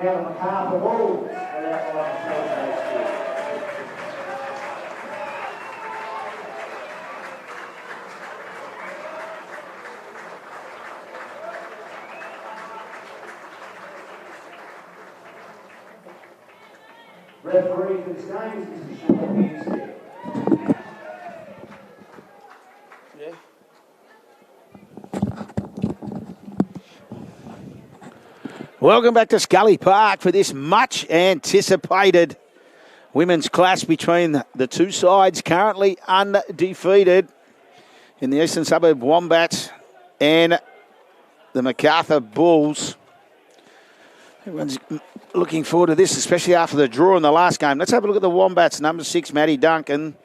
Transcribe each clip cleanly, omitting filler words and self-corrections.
Now the Macarthur Wolves are out by the referee for this game is Mr. Suburbs. Welcome back to Scully Park for this much anticipated women's clash between the two sides currently undefeated in the Eastern Suburb Wombats and the Macarthur Bulls. Everyone's looking forward to this, especially after the draw in the last game. Let's have a look at the Wombats. Number 6, Maddie Duncan.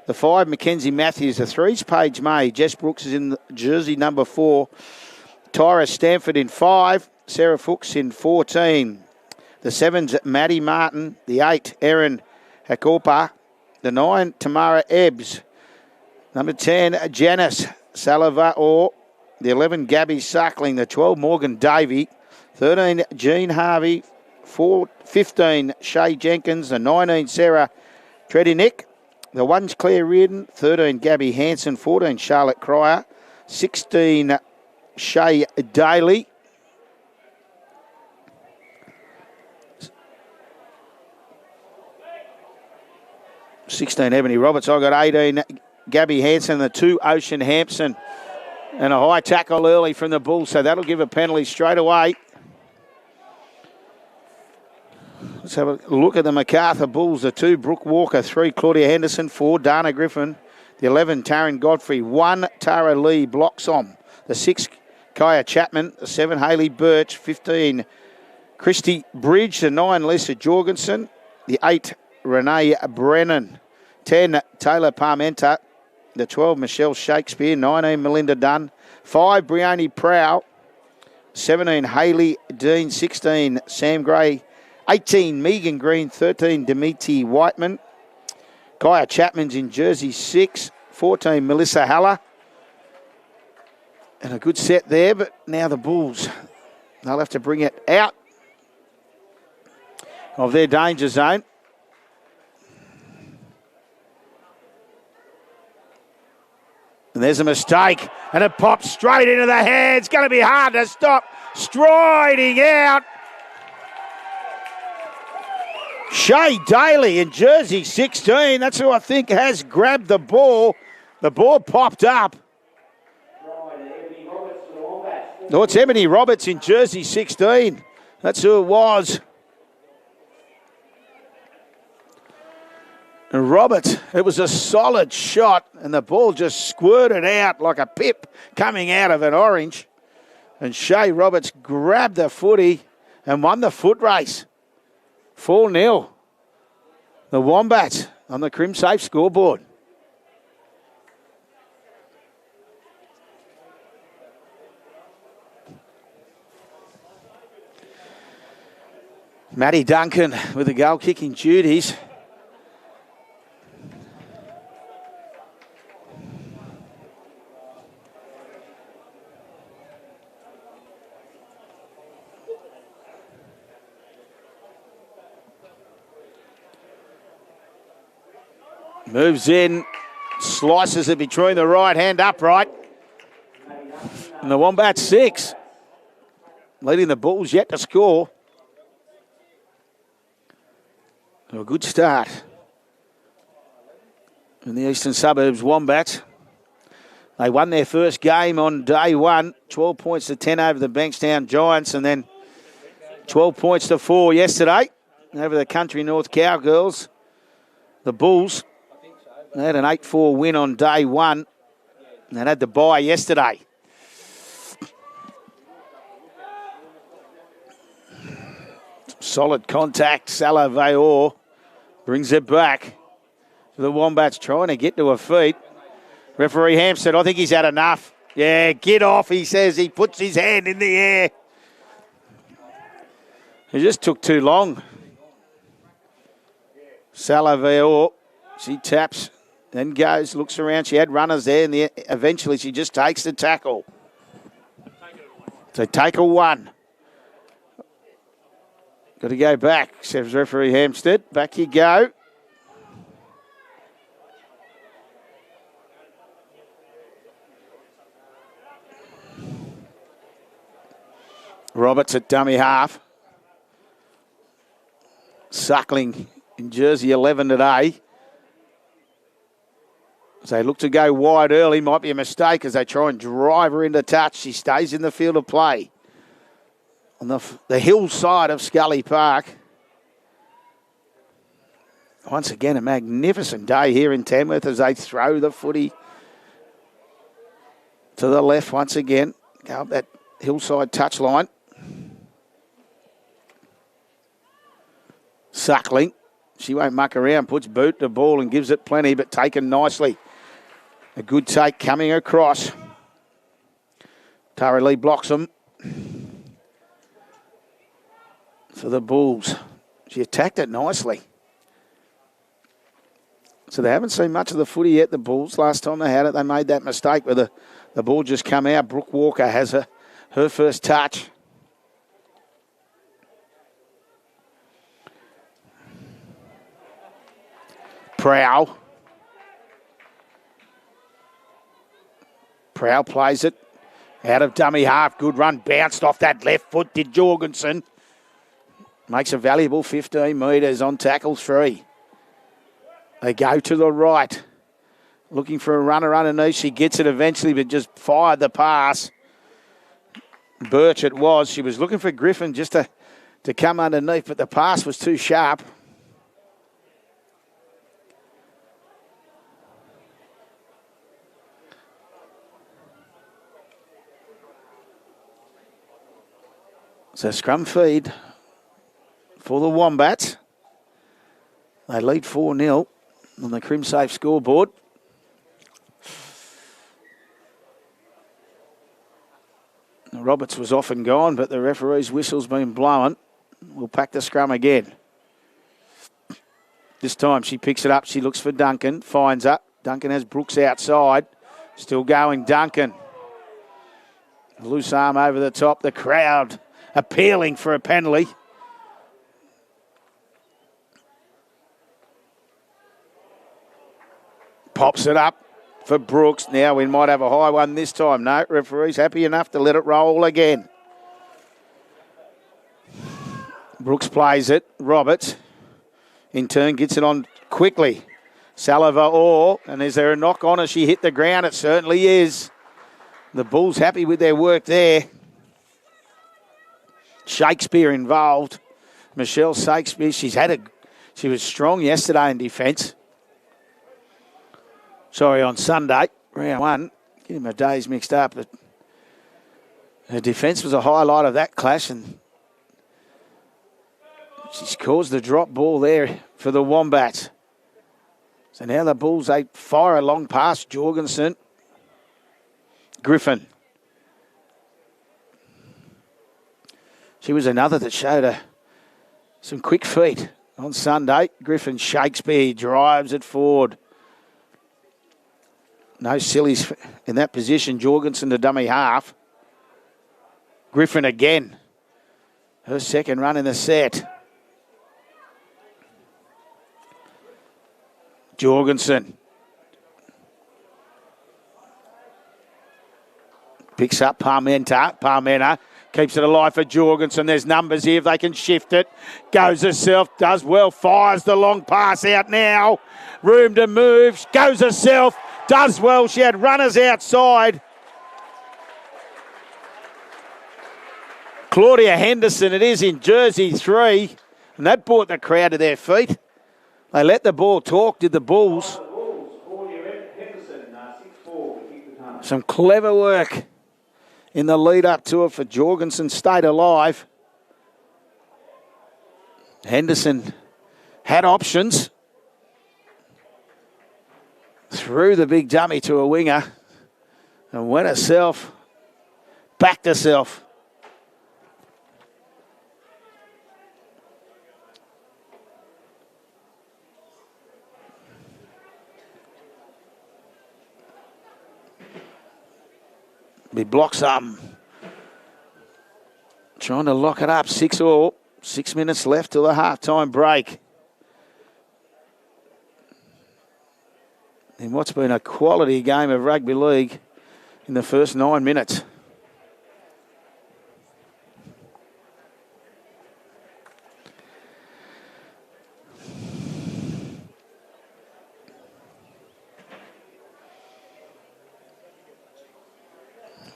The 5, Mackenzie Matthews. The 3's Paige May. Jess Brooks is in jersey number 4. Tyra Stanford in 5. Sarah Fuchs in 14. The 7's Maddie Martin. The 8, Erin Hakopa. The 9, Tamara Ebbs. Number 10, Janice Salavaor. The 11, Gabby Suckling. The 12, Morgan Davey. 13, Jean Harvey. 15, Shay Jenkins. The 19, Sarah Tredinick. The 1's Claire Reardon. 13, Gabby Hanson. 14, Charlotte Cryer. 16, Shay Daly. 16, Ebony Roberts. I got 18, Gabby Hanson. The 2, Ocean Hampson. And a high tackle early from the Bulls, so that'll give a penalty straight away. Let's have a look at the Macarthur Bulls. The 2, Brooke Walker. 3, Claudia Henderson. 4, Dana Griffin. The 11, Taryn Godfrey. 1, Tara Lee Bloxham. The 6, Kaya Chapman. The 7, Hayley Birch. 15, Christy Bridge. The 9, Lisa Jorgensen. The 8, Renee Brennan. 10, Taylor Parmenter. The 12, Michelle Shakespeare. 19, Melinda Dunn. 5, Briony Prow. 17, Hayley Dean. 16, Sam Gray. 18, Megan Green. 13, Demiti Whiteman. Kaya Chapman's in jersey 6. 14, Melissa Haller. And a good set there, but now the Bulls, they'll have to bring it out of their danger zone. And there's a mistake, and it pops straight into the hands. Going to be hard to stop. Striding out. Shay Daly in jersey 16. That's who I think has grabbed the ball. The ball popped up. No, it's Ebony Roberts in jersey 16. That's who it was. And Roberts, it was a solid shot, and the ball just squirted out like a pip coming out of an orange. And Shay Roberts grabbed the footy and won the foot race. 4-0. The Wombats on the Crim Safe scoreboard. Maddie Duncan with the goal kicking duties. Moves in, slices it between the right hand upright. And the Wombats 6. Leading the Bulls yet to score. A good start in the Eastern Suburbs Wombats. They won their first game on day 1. 12 points to 10 over the Bankstown Giants, and then 12 points to 4 yesterday over the Country North Cowgirls. The Bulls, they had an 8-4 win on day 1 and they had the bye yesterday. Solid contact. Salavaor brings it back. The Wombats trying to get to her feet. Referee Hampstead, I think he's had enough. Yeah, get off, he says. He puts his hand in the air. It just took too long. Salavaor, she taps, then goes, looks around. She had runners there, and eventually she just takes the tackle. So tackle 1. Got to go back, says referee Hampstead. Back you go. Roberts at dummy half. Suckling in jersey 11 today. As they look to go wide early, might be a mistake as they try and drive her into touch. She stays in the field of play on the hillside of Scully Park. Once again, a magnificent day here in Tamworth as they throw the footy to the left once again. Go up that hillside touchline. Suckling. She won't muck around, puts boot to ball and gives it plenty, but taken nicely. A good take coming across. Tara Lee blocks them for the Bulls. She attacked it nicely. So they haven't seen much of the footy yet, the Bulls. Last time they had it, they made that mistake where the ball just come out. Brooke Walker has her first touch. Prowl plays it out of dummy half. Good run. Bounced off that left foot, did Jorgensen. Makes a valuable 15 metres on tackle 3. They go to the right. Looking for a runner underneath. She gets it eventually, but just fired the pass. Birch it was. She was looking for Griffin just to come underneath, but the pass was too sharp. So scrum feed for the Wombats. They lead 4-0 on the Crimsafe scoreboard. Roberts was off and gone, but the referee's whistle's been blown. We'll pack the scrum again. This time she picks it up. She looks for Duncan. Finds her. Duncan has Brooks outside. Still going Duncan. Loose arm over the top. The crowd appealing for a penalty. Pops it up for Brooks. Now we might have a high one this time. No, referee's happy enough to let it roll again. Brooks plays it. Roberts, in turn, gets it on quickly. Salova and is there a knock on her? She hit the ground. It certainly is. The Bulls happy with their work there. Shakespeare involved. Michelle Shakespeare, she was strong yesterday in defence. Sorry, on Sunday, round 1. Getting my days mixed up. But her defence was a highlight of that clash, and she's caused the drop ball there for the Wombats. So now the Bulls, they fire a long pass. Jorgensen. Griffin. She was another that showed some quick feet on Sunday. Griffin Shakespeare drives it forward. No sillies in that position. Jorgensen to dummy half. Griffin again. Her second run in the set. Jorgensen. Picks up Parmenter. Keeps it alive for Jorgensen. There's numbers here if they can shift it. Goes herself, does well, fires the long pass out now. Room to move. Goes herself, does well. She had runners outside. Claudia Henderson, it is in jersey 3. And that brought the crowd to their feet. They let the ball talk, did the Bulls. Some clever work in the lead up to it for Jorgensen. Stayed alive. Henderson had options. Threw the big dummy to a winger and went herself, backed herself. He blocks trying to lock it up, 6-all. 6 minutes left till the halftime break. In what's been a quality game of rugby league in the first 9 minutes.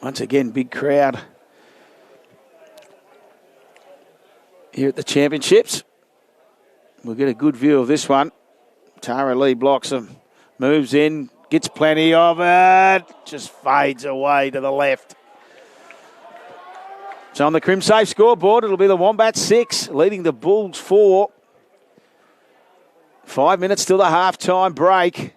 Once again, big crowd here at the championships. We'll get a good view of this one. Tara Lee blocks him, moves in, gets plenty of it, just fades away to the left. So on the Crimsafe scoreboard, it'll be the Wombats 6, leading the Bulls 4. 5 minutes till the halftime break.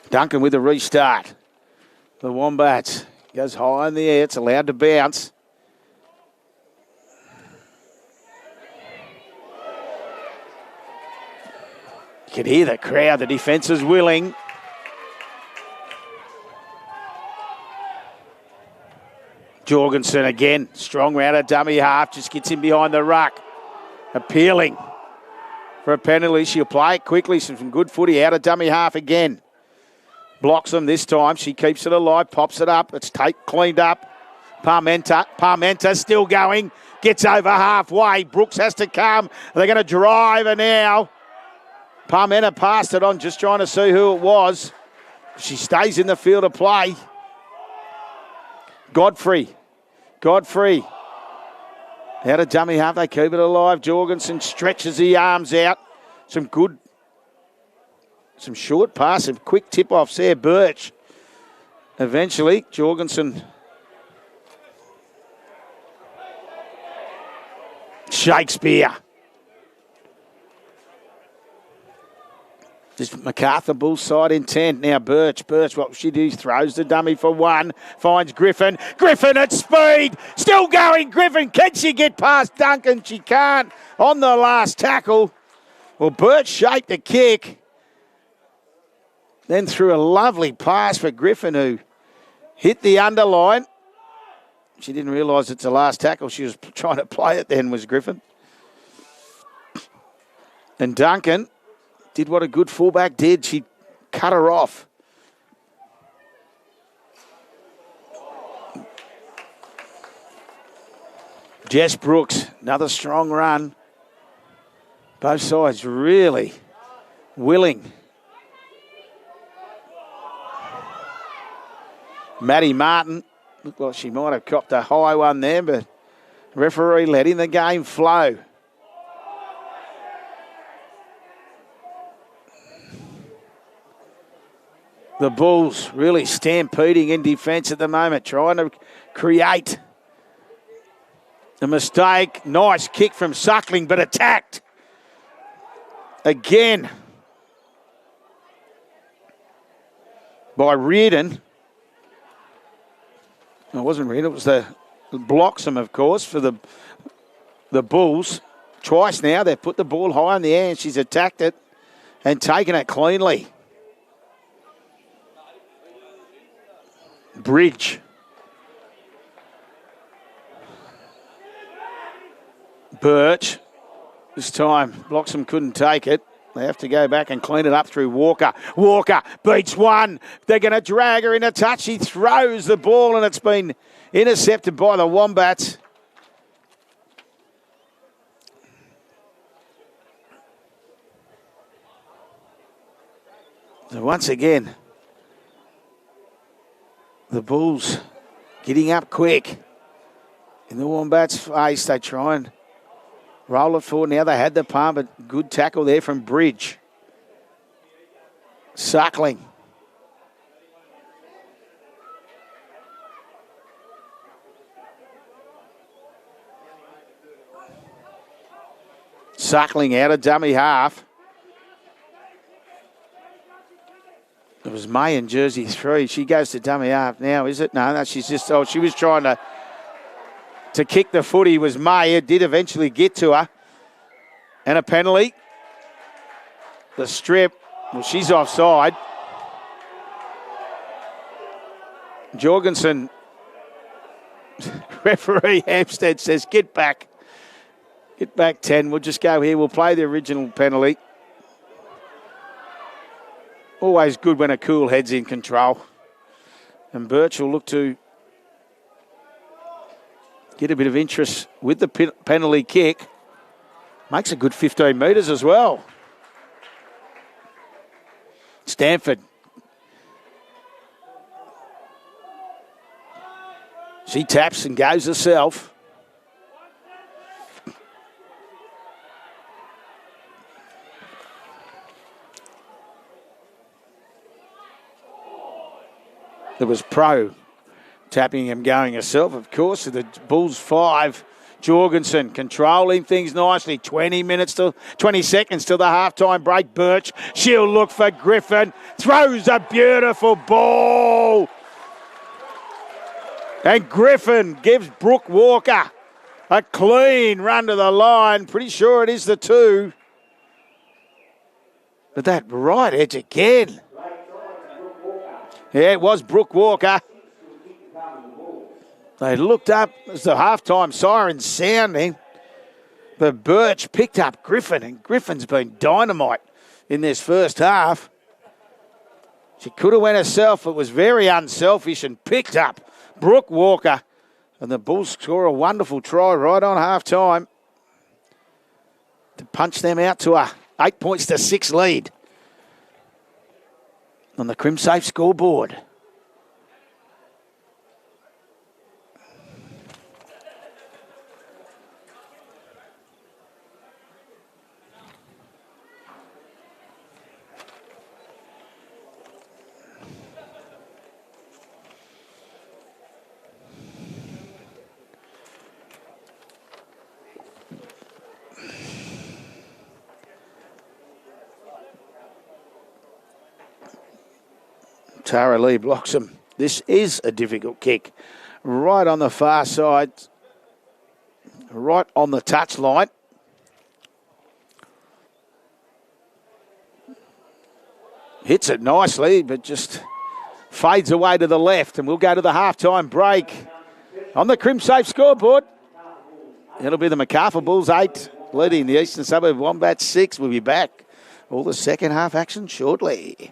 Duncan with a restart. The Wombats goes high in the air. It's allowed to bounce. You can hear the crowd. The defence is willing. Jorgensen again. Strong round of dummy half. Just gets in behind the ruck. Appealing for a penalty. She'll play it quickly. Some good footy out of dummy half again. Blocks them this time. She keeps it alive, pops it up. It's cleaned up. Parmenta still going. Gets over halfway. Brooks has to come. They're going to drive her now. Parmenta passed it on, just trying to see who it was. She stays in the field of play. Godfrey. Out of dummy half. They keep it alive. Jorgensen stretches the arms out. Some short pass, some quick tip-offs there. Birch. Eventually, Jorgensen. Shakespeare. This Macarthur Bulls side intent. Now Birch, what will she do? Throws the dummy for one. Finds Griffin. Griffin at speed. Still going. Griffin. Can she get past Duncan? She can't. On the last tackle. Well, Birch shaped the kick. Then threw a lovely pass for Griffin, who hit the underline. She didn't realise it's the last tackle. She was trying to play it then, was Griffin. And Duncan did what a good fullback did. She cut her off. Jess Brooks, another strong run. Both sides really willing. Maddie Martin, looked like she might have copped a high one there, but referee letting the game flow. The Bulls really stampeding in defence at the moment, trying to create a mistake. Nice kick from Suckling, but attacked again by Reardon. It wasn't Reardon, it was the Bloxham, of course, for the Bulls. Twice now, they've put the ball high in the air and she's attacked it and taken it cleanly. Bridge. Birch. This time, Bloxham couldn't take it. They have to go back and clean it up through Walker. Walker beats one. They're going to drag her in a touch. She throws the ball and it's been intercepted by the Wombats. So once again, the Bulls getting up quick. In the Wombats' face, they try and roll it forward. Now they had the palm, but good tackle there from Bridge. Suckling. Suckling out of dummy half. It was May in jersey 3. She goes to dummy half now, is it? No, she's just, she was trying to kick the footy. Was May. It did eventually get to her. And a penalty. The strip, well, she's offside. Jorgensen, referee Hampstead says, get back. Get back 10. We'll just go here. We'll play the original penalty. Always good when a cool head's in control. And Birch will look to get a bit of interest with the penalty kick. Makes a good 15 metres as well. Stanford. She taps and goes herself. There was Pro tapping him going herself, of course, to the Bulls 5. Jorgensen controlling things nicely. 20 seconds till the halftime break. Birch, she'll look for Griffin. Throws a beautiful ball. And Griffin gives Brooke Walker a clean run to the line. Pretty sure it is the 2. But that right edge again. Yeah, it was Brooke Walker. They looked up as the halftime siren sounding. But Birch picked up Griffin, and Griffin's been dynamite in this first half. She could have went herself. It was very unselfish and picked up Brooke Walker. And the Bulls score a wonderful try right on halftime to punch them out to a 8 points to 6 lead on the Crimsafe scoreboard. Tara Lee blocks him. This is a difficult kick. Right on the far side. Right on the touchline. Hits it nicely, but just fades away to the left. And we'll go to the halftime break on the Crimsafe scoreboard. It'll be the Macarthur Bulls 8, leading the Eastern Suburbs Wombats 6. We'll be back. All the second half action shortly.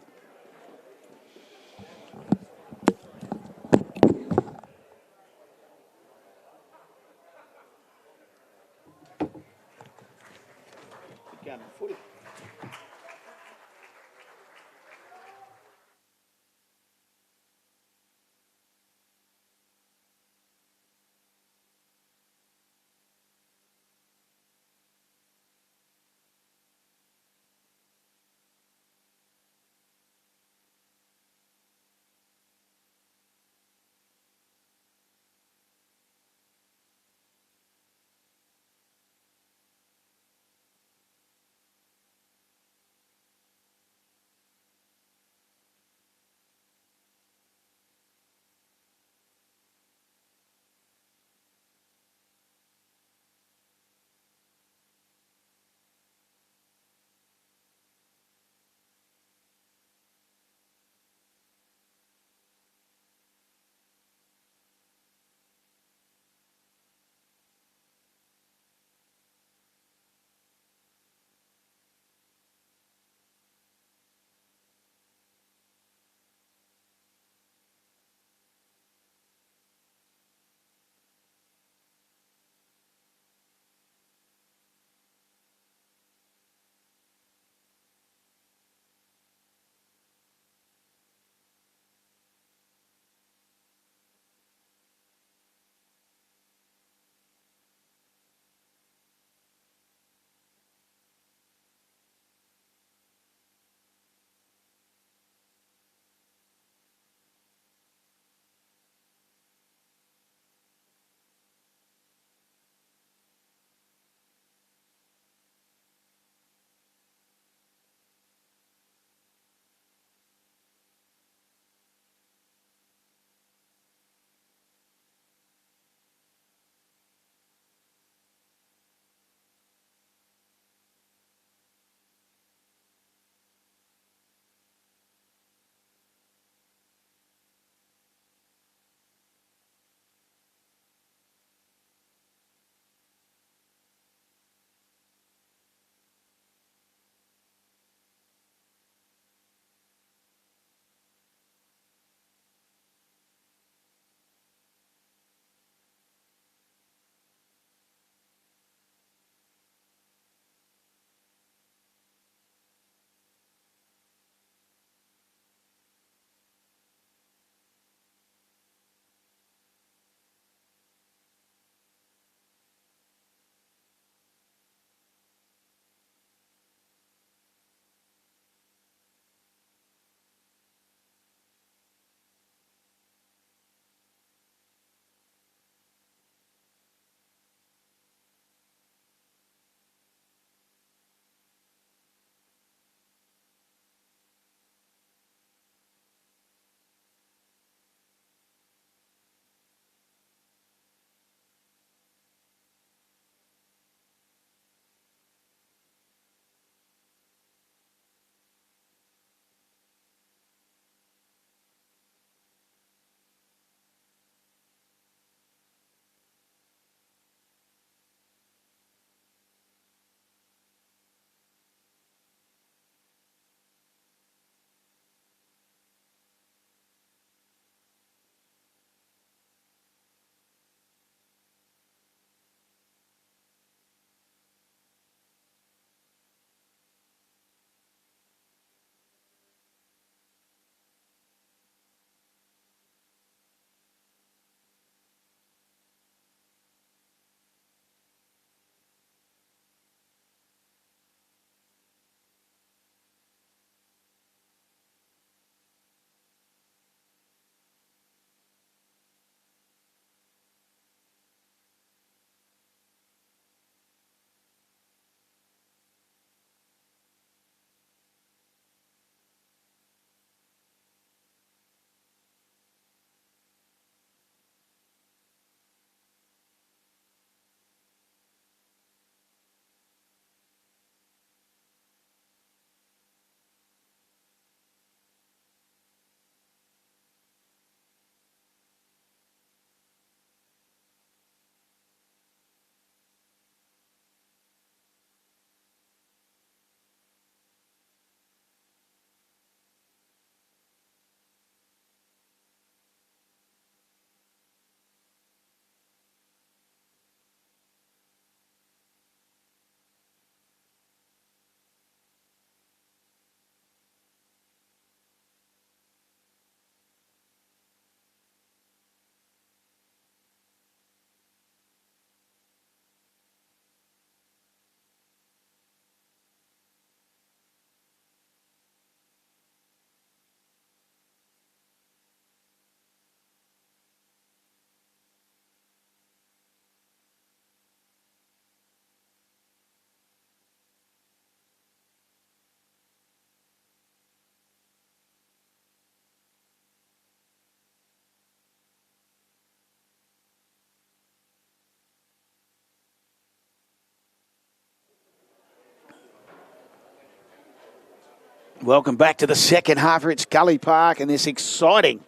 Welcome back to the second half here at Scully Park and this exciting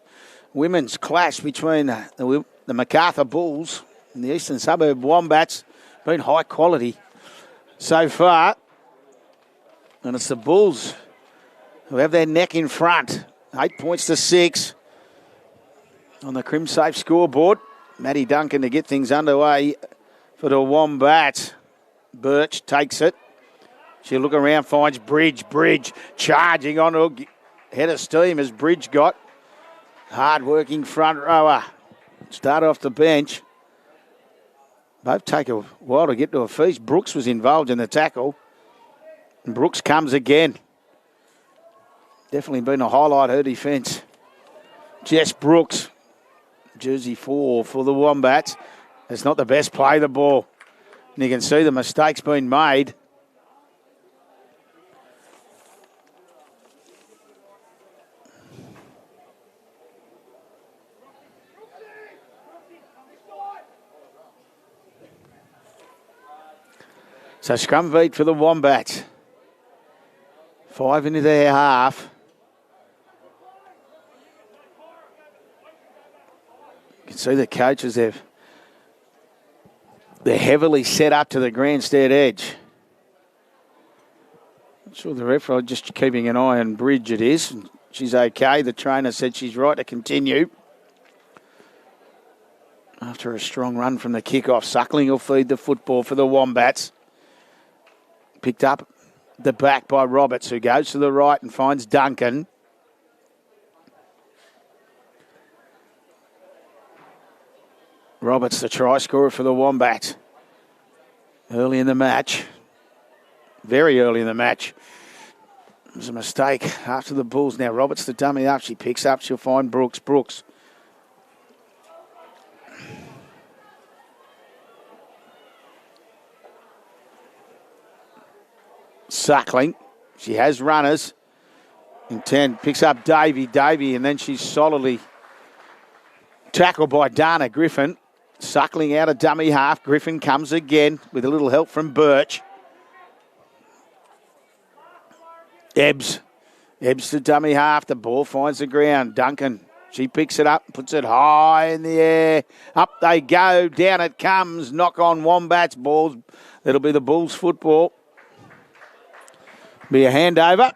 women's clash between the Macarthur Bulls and the Eastern Suburb Wombats. Been high quality so far. And it's the Bulls who have their neck in front. 8 points to 6 on the Crimsafe scoreboard. Maddie Duncan to get things underway for the Wombats. Birch takes it. She'll look around, finds Bridge. Bridge charging on her head of steam as Bridge got. Hard-working front rower. Start off the bench. Both take a while to get to a feast. Brooks was involved in the tackle. And Brooks comes again. Definitely been a highlight, her defence. Jess Brooks, jersey 4 for the Wombats. It's not the best play, the ball. And you can see the mistakes being made. So scrum beat for the Wombats. 5 into their half. You can see the coaches, they're heavily set up to the grandstand edge. Not sure the referee, just keeping an eye on Bridge it is. She's okay. The trainer said she's right to continue. After a strong run from the kick-off, Suckling will feed the football for the Wombats. Picked up the back by Roberts, who goes to the right and finds Duncan. Roberts, the try scorer for the Wombats. Early in the match. Very early in the match. It was a mistake after the Bulls. Now Roberts, the dummy up. She picks up. She'll find Brooks. Brooks. Suckling. She has runners. In 10. Picks up Davey. And then she's solidly tackled by Dana Griffin. Suckling out a dummy half. Griffin comes again with a little help from Birch. Ebbs to dummy half. The ball finds the ground. Duncan. She picks it up, puts it high in the air. Up they go. Down it comes. Knock on Wombats balls. It'll be the Bulls football. Be a handover.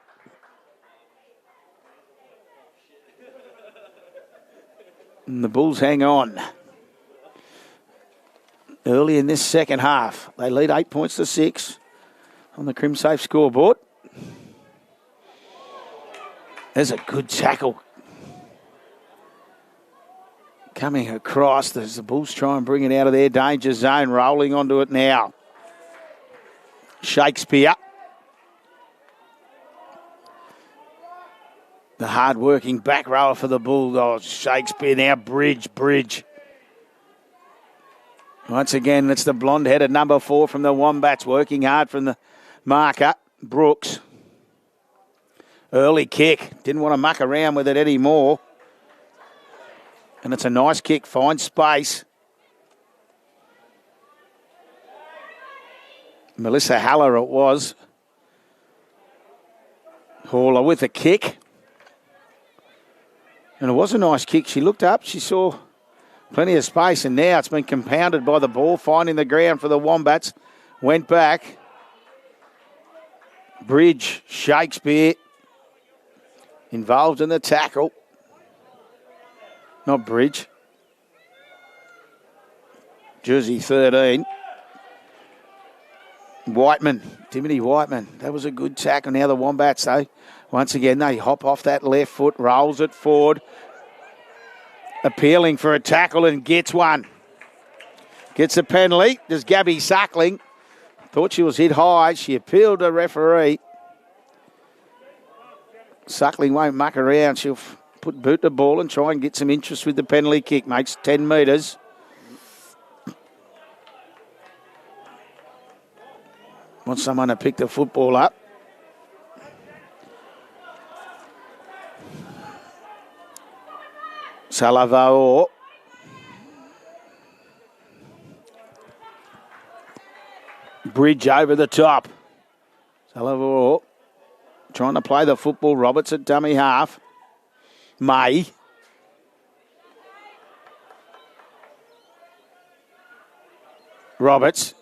And the Bulls hang on. Early in this second half. They lead 8 points to 6 on the Crimsafe scoreboard. There's a good tackle coming across as the Bulls try and bring it out of their danger zone. Rolling onto it now. Shakespeare. The hard-working back rower for the Bulldogs. Shakespeare now. Bridge. Once again, it's the blonde-headed number 4 from the Wombats, working hard from the marker. Brooks. Early kick. Didn't want to muck around with it anymore. And it's a nice kick. Finds space. Melissa Haller it was. Hauler with a kick. And it was a nice kick. She looked up. She saw plenty of space. And now it's been compounded by the ball. Finding the ground for the Wombats. Went back. Bridge. Shakespeare. Involved in the tackle. Not Bridge. Jersey 13. Whiteman. Timothy Whiteman. That was a good tackle. Now the Wombats, though. Once again, they hop off that left foot, rolls it forward. Appealing for a tackle and gets one. Gets a penalty. There's Gabby Suckling. Thought she was hit high. She appealed to the referee. Suckling won't muck around. She'll boot the ball and try and get some interest with the penalty kick. Makes 10 metres. Want someone to pick the football up. Salavao. Bridge over the top. Salavao trying to play the football. Roberts at dummy half. May. Roberts.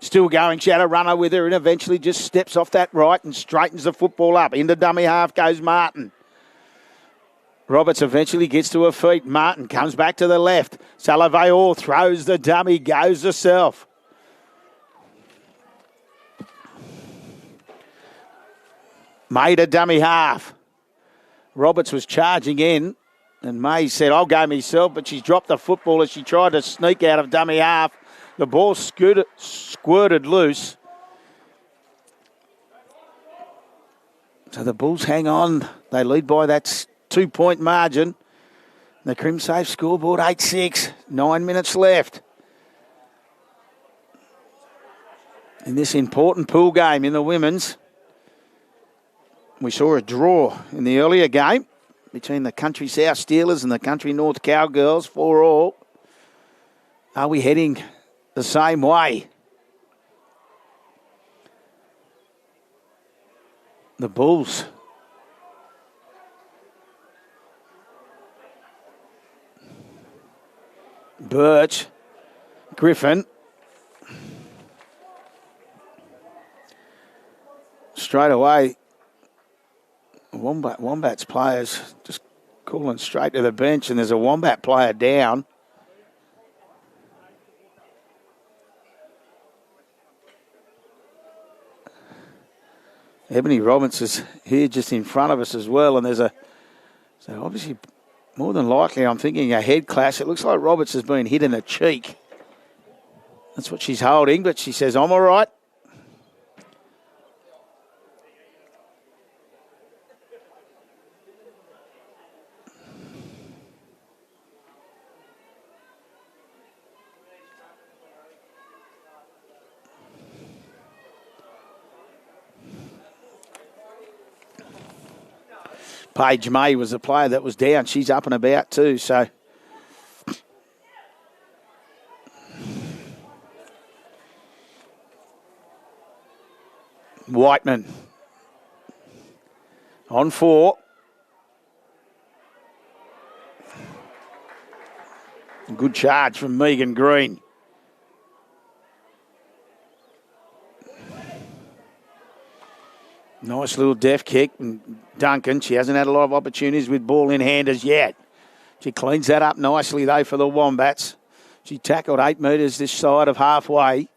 Still going. She had a runner with her and eventually just steps off that right and straightens the football up. Into dummy half goes Martin. Roberts eventually gets to her feet. Martin comes back to the left. Salaveo throws the dummy, goes herself. Made a dummy half. Roberts was charging in, and May said, I'll go myself, but she's dropped the football as she tried to sneak out of dummy half. The ball squirted loose. So the Bulls hang on. They lead by that 2-point margin. The Crimsafe scoreboard 8-6. 9 minutes left. In this important pool game in the women's. We saw a draw in the earlier game between the Country South Steelers and the Country North Cowgirls, 4-all. Are we heading the same way? The Bulls. Birch. Griffin. Straight away, Wombats players just calling straight to the bench, and there's a Wombat player down. Ebony Roberts is here just in front of us as well, and there's so obviously, more than likely, I'm thinking a head clash. It looks like Roberts has been hit in the cheek. That's what she's holding, but she says, I'm all right. Paige May was the player that was down. She's up and about too, so. Whiteman. On 4. Good charge from Megan Green. Nice little deft kick. And Duncan, she hasn't had a lot of opportunities with ball in hand as yet. She cleans that up nicely, though, for the Wombats. She tackled 8 metres this side of halfway.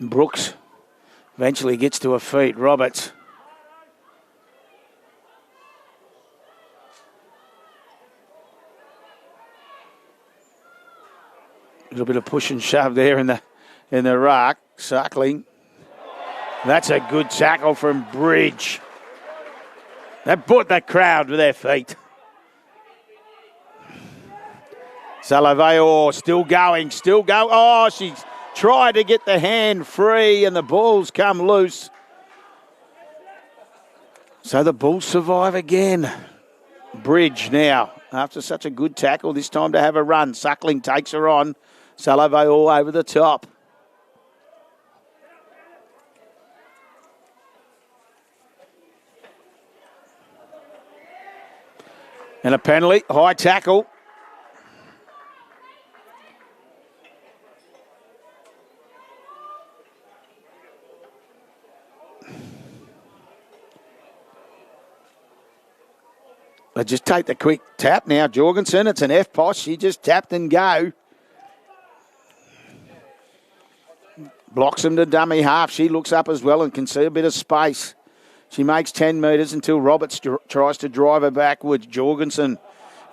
Brooks eventually gets to her feet. Roberts. A little bit of push and shove there in the ruck. Suckling. That's a good tackle from Bridge. That brought the crowd to their feet. Salaveo still going. Oh, she's tried to get the hand free and the ball's come loose. So the Bulls survive again. Bridge now, after such a good tackle, this time to have a run. Suckling takes her on. Salaveo over the top. And a penalty, high tackle. They just take the quick tap now, Jorgensen. It's an F-post. She just tapped and go. Blocks him to dummy half. She looks up as well and can see a bit of space. She makes 10 metres until Roberts tries to drive her backwards. Jorgensen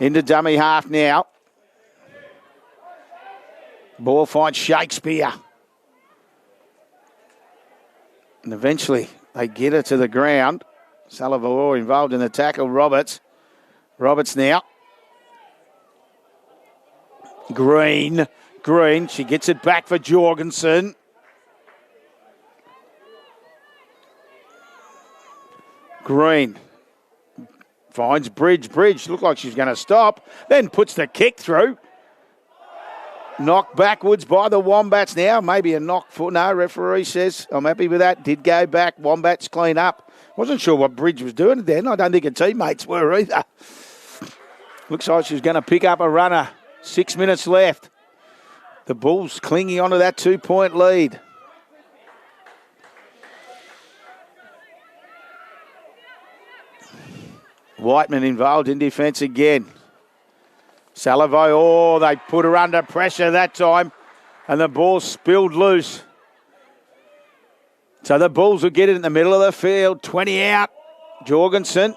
into dummy half now. Ball finds Shakespeare. And eventually they get her to the ground. Salaveo involved in the tackle. Roberts now. Green. She gets it back for Jorgensen. Green finds Bridge. Bridge looked like she's going to stop, then puts the kick through. Knocked backwards by the Wombats now. Maybe a knock for... No, referee says, I'm happy with that. Did go back. Wombats clean up. Wasn't sure what Bridge was doing then. I don't think her teammates were either. Looks like she's going to pick up a runner. 6 minutes left. The Bulls clinging onto that 2-point lead. Whiteman involved in defence again. Salavo, they put her under pressure that time, and the ball spilled loose. So the Bulls will get it in the middle of the field. 20 out. Jorgensen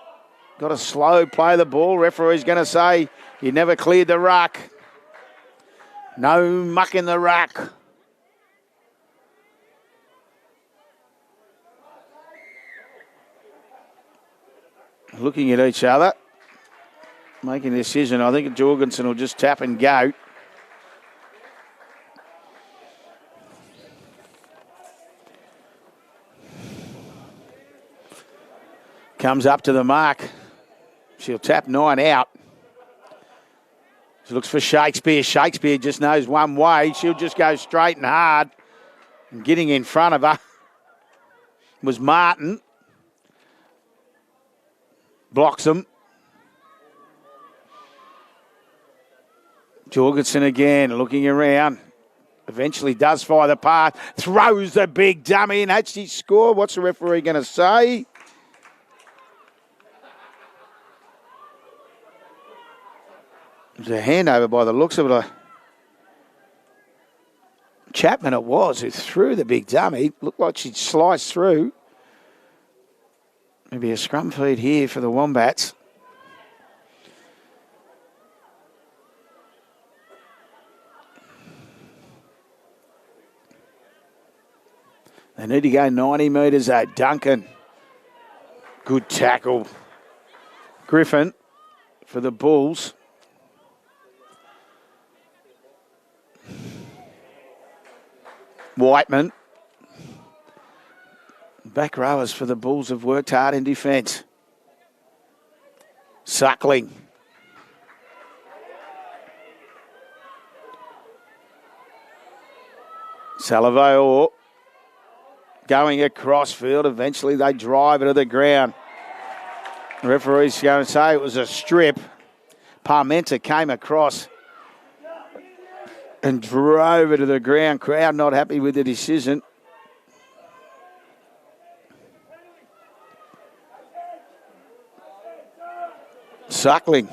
got a slow play of the ball. Referee's going to say he never cleared the ruck. No muck in the ruck. Looking at each other, making a decision. I think Jorgensen will just tap and go. Comes up to the mark. She'll tap 9 out. She looks for Shakespeare. Shakespeare just knows one way. She'll just go straight and hard. And getting in front of her was Martin. Blocks them. Jorgensen again, looking around. Eventually does fire the pass. Throws the big dummy and actually score. What's the referee going to say? It was a handover by the looks of it. Chapman it was who threw the big dummy. Looked like she'd sliced through. Maybe a scrum feed here for the Wombats. They need to go 90 metres though. Duncan. Good tackle. Griffin for the Bulls. Whiteman. Back rowers for the Bulls have worked hard in defence. Suckling. Salavo going across field. Eventually they drive it to the ground. The referee's going to say it was a strip. Parmenter came across and drove it to the ground. Crowd not happy with the decision. Suckling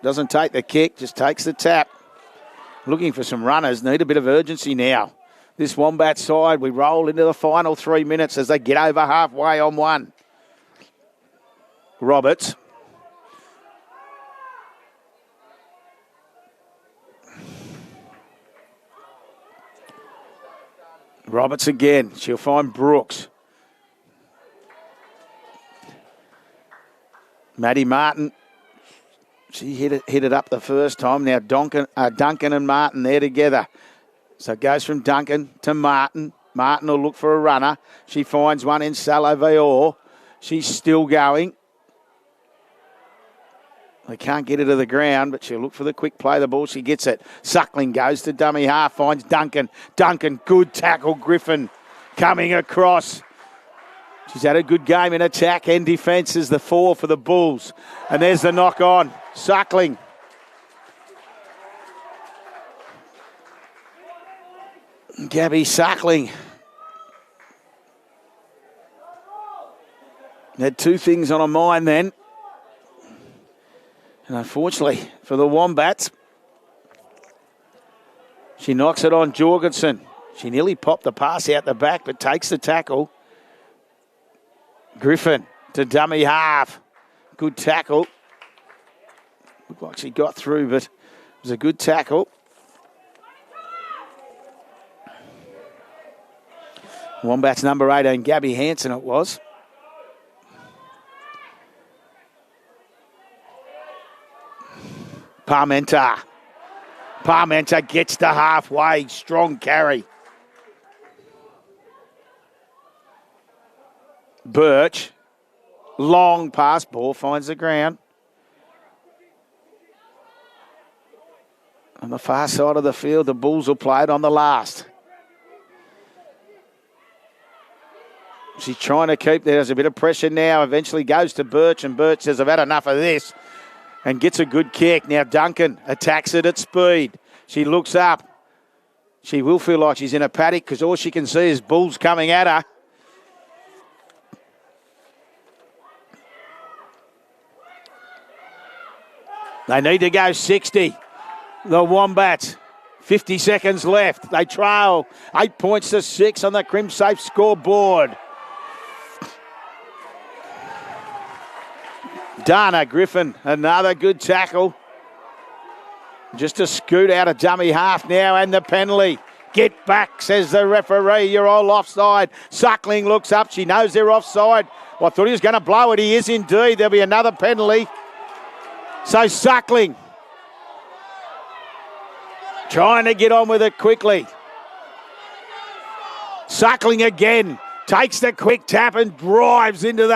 doesn't take the kick, just takes the tap. Looking for some runners, need a bit of urgency now. This Wombat side, we roll into the final 3 minutes as they get over halfway on one. Roberts. Roberts again, she'll find Brooks. Maddie Martin. She hit it up the first time. Now Duncan and Martin there together. So it goes from Duncan to Martin. Martin will look for a runner. She finds one in Salavayor. She's still going. They can't get her to the ground, but she'll look for the quick play of the ball. She gets it. Suckling goes to dummy half, finds Duncan. Duncan, good tackle. Griffin coming across. She's had a good game in attack and defence as the 4 for the Bulls. And there's the knock on. Suckling. Gabby Suckling. Had 2 things on her mind then. And unfortunately for the Wombats, she knocks it on Jorgensen. She nearly popped the pass out the back, but takes the tackle. Griffin to dummy half. Good tackle. Looked like she got through, but it was a good tackle. Wombats number 18, Gabby Hansen it was. Parmenter. Parmenter gets to halfway. Strong carry. Birch. Long pass. Ball finds the ground. On the far side of the field, the Bulls will play it on the last. She's trying to keep there. There's a bit of pressure now. Eventually goes to Birch, and Birch says, I've had enough of this, and gets a good kick. Now Duncan attacks it at speed. She looks up. She will feel like she's in a paddock because all she can see is Bulls coming at her. They need to go 60. The Wombats, 50 seconds left. They trail 8 points to 6 on the Crimsafe scoreboard. Dana Griffin, another good tackle. Just to scoot out a dummy half now, and the penalty. Get back, says the referee. You're all offside. Suckling looks up. She knows they're offside. Well, I thought he was going to blow it. He is indeed. There'll be another penalty. So Suckling trying to get on with it quickly. Suckling again. Takes the quick tap and drives into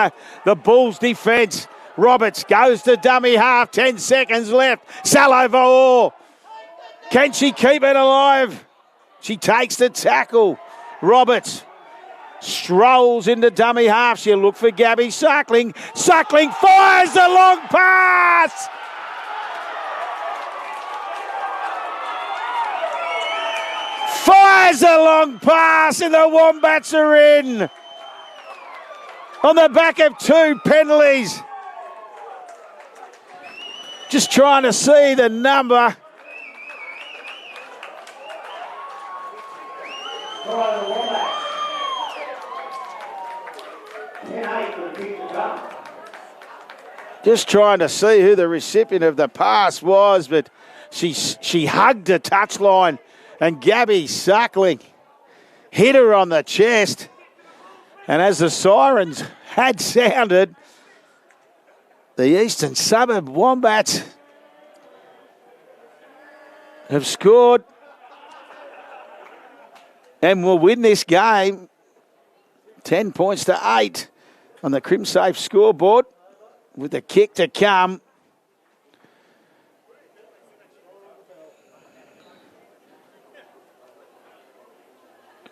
the Bulls' defence. Roberts goes to dummy half. 10 seconds left. Salova. Can she keep it alive? She takes the tackle. Roberts strolls into dummy half. She'll look for Gabby Suckling. Suckling fires the long pass. Fires a long pass, and the Wombats are in. On the back of 2 penalties. Just trying to see the number. Just trying to see who the recipient of the pass was, but she hugged the touchline, and Gabby Suckling hit her on the chest. And as the sirens had sounded, the Eastern Suburb Wombats have scored and will win this game 10 points to 8 on the Crimsafe scoreboard with the kick to come.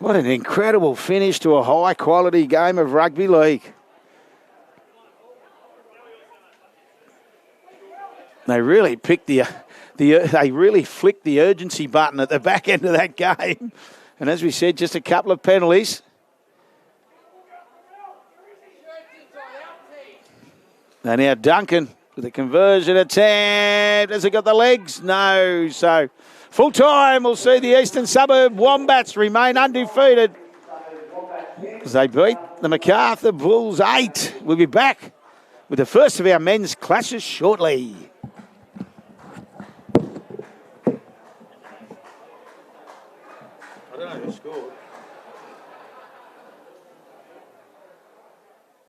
What an incredible finish to a high-quality game of rugby league. They really picked they really flicked the urgency button at the back end of that game. And as we said, just a couple of penalties. And now Duncan with a conversion attempt. Has it got the legs? No. So full time, we'll see the Eastern Suburb Wombats remain undefeated as they beat the Macarthur Bulls 8. We'll be back with the first of our men's clashes shortly.